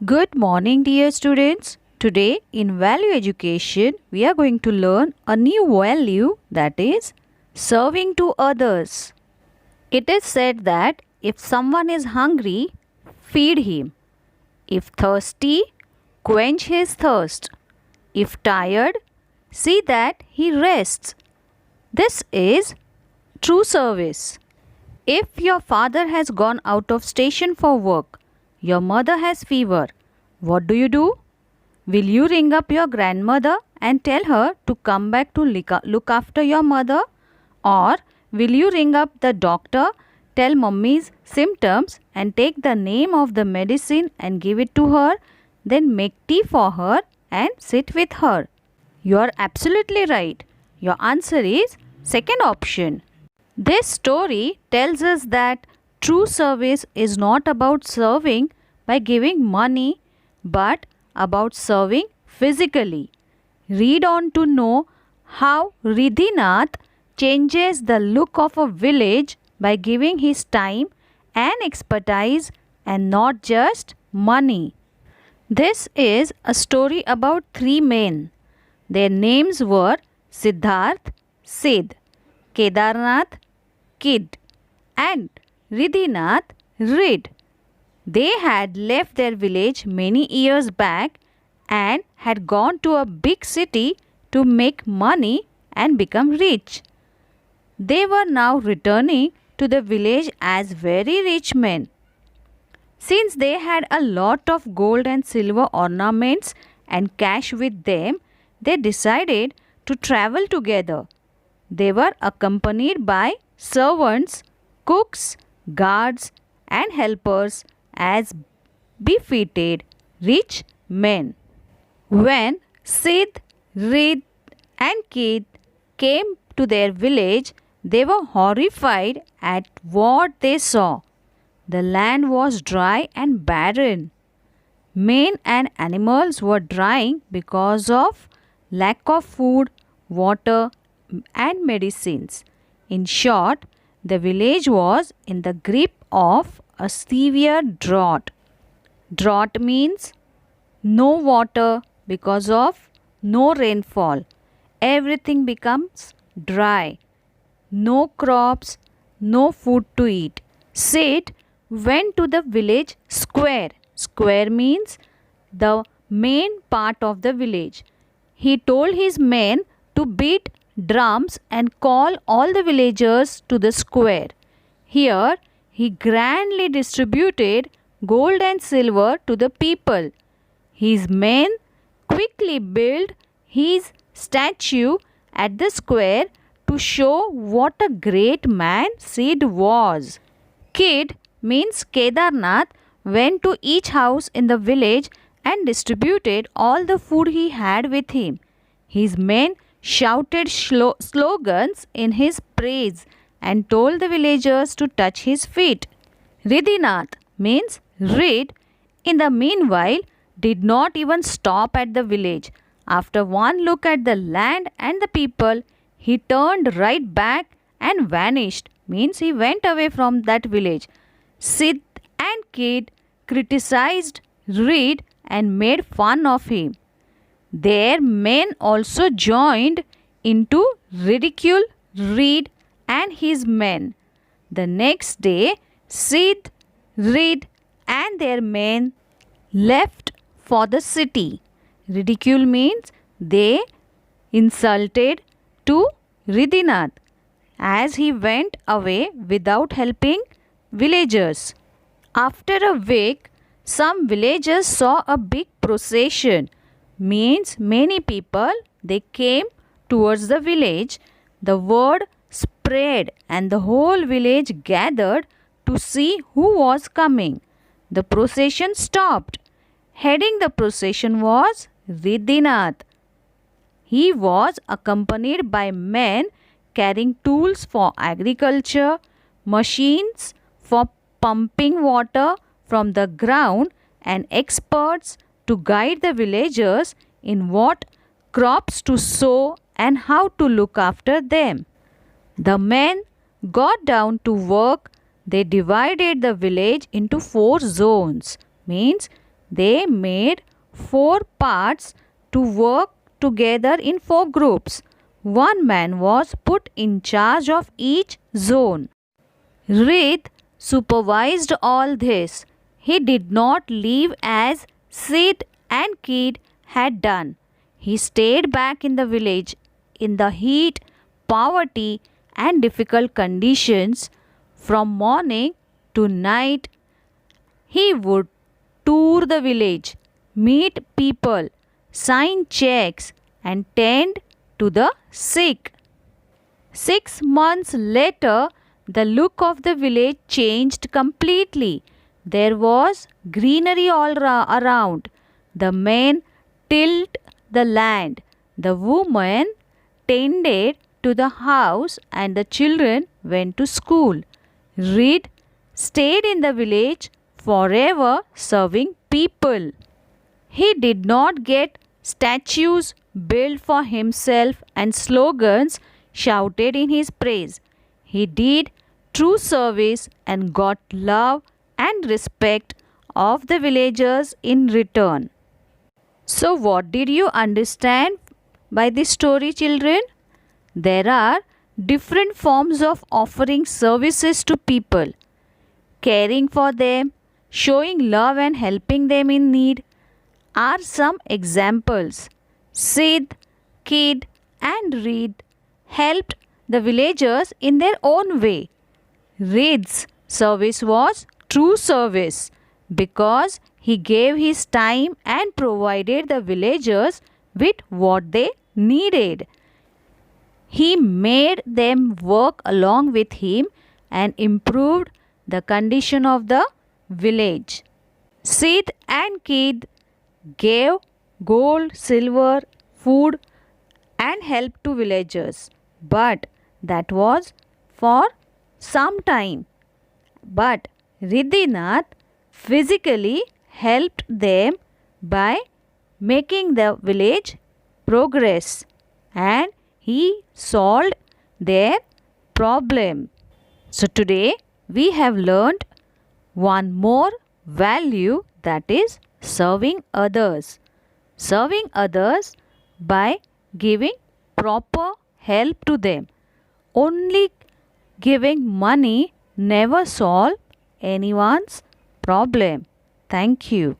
Good morning, dear students. Today, in Value Education, we are going to learn a new value, that is serving to others. It is said that if someone is hungry, feed him. If thirsty, quench his thirst. If tired, see that he rests. This is true service. If your father has gone out of station for work, your mother has fever, what do? Will you ring up your grandmother and tell her to come back to look after your mother? Or will you ring up the doctor, tell mummy's symptoms and take the name of the medicine and give it to her, then make tea for her and sit with her? You are absolutely right. Your answer is second option. This story tells us that true service is not about serving by giving money but about serving physically. Read on to know how Ridhinath changes the look of a village by giving his time and expertise and not just money. This is a story about three men. Their names were Siddharth, Sid, Kedarnath, Kid, and Ridhinath, Rid. They had left their village many years back and had gone to a big city to make money and become rich. They were now returning to the village as very rich men. Since they had a lot of gold and silver ornaments and cash with them, they decided to travel together. They were accompanied by servants, cooks, guards, and helpers as befitted rich men. When Sid, Rid, and Kid came to their village, they were horrified at what they saw. The land was dry and barren. Men and animals were dying because of lack of food, water, and medicines. In short, the village was in the grip of a severe drought. Drought means no water because of no rainfall. Everything becomes dry. No crops, no food to eat. Sid went to the village square. Square means the main part of the village. He told his men to beat drums and call all the villagers to the square. Here he grandly distributed gold and silver to the people. His men quickly built his statue at the square to show what a great man Sid was. Kid means Kedarnath went to each house in the village and distributed all the food he had with him. His men shouted slogans in his praise and told the villagers to touch his feet. Ridhinath means Rid, in the meanwhile, did not even stop at the village. After one look at the land and the people, he turned right back and vanished, means he went away from that village. Sid and Kid criticized Rid and made fun of him. Their men also joined into ridicule Rid and his men. The next day, Sid, Rid, and their men left for the city. Ridicule means they insulted to Ridhinath as he went away without helping villagers. After a week, some villagers saw a big procession, means many people, they came towards the village. The word spread and the whole village gathered to see who was coming. The procession stopped. Heading the procession was Ridhinath. He was accompanied by men carrying tools for agriculture, machines for pumping water from the ground, and experts to guide the villagers in what crops to sow and how to look after them. The men got down to work. They divided the village into 4 zones, means They made 4 parts to work together in 4 groups. One man was put in charge of each zone. Rid supervised all this. He did not leave as Sid and Kid had done. He stayed back in the village in the heat, poverty, and difficult conditions. From morning to night, he would tour the village, meet people, sign checks, and tend to the sick. 6 months later, the look of the village changed completely. There was greenery around. The men tilled the land. The women tended to the house, and the children went to school. Reed stayed in the village forever serving people. He did not get statues built for himself and slogans shouted in his praise. He did true service and got love and respect of the villagers in return. So, what did you understand by this story, children? There are different forms of offering services to people, caring for them, showing love, and helping them in need are some examples. Sid, Kid, and Reed helped the villagers in their own way. Reed's service was true service because he gave his time and provided the villagers with what they needed. He made them work along with him and improved the condition of the village. Sid and Kid gave gold, silver, food, and help to villagers, but that was for some time. But Riddhinath physically helped them by making the village progress, and he solved their problem. So today we have learned one more value, that is serving others. Serving others by giving proper help to them. Only giving money never solve anyone's problem. Thank you.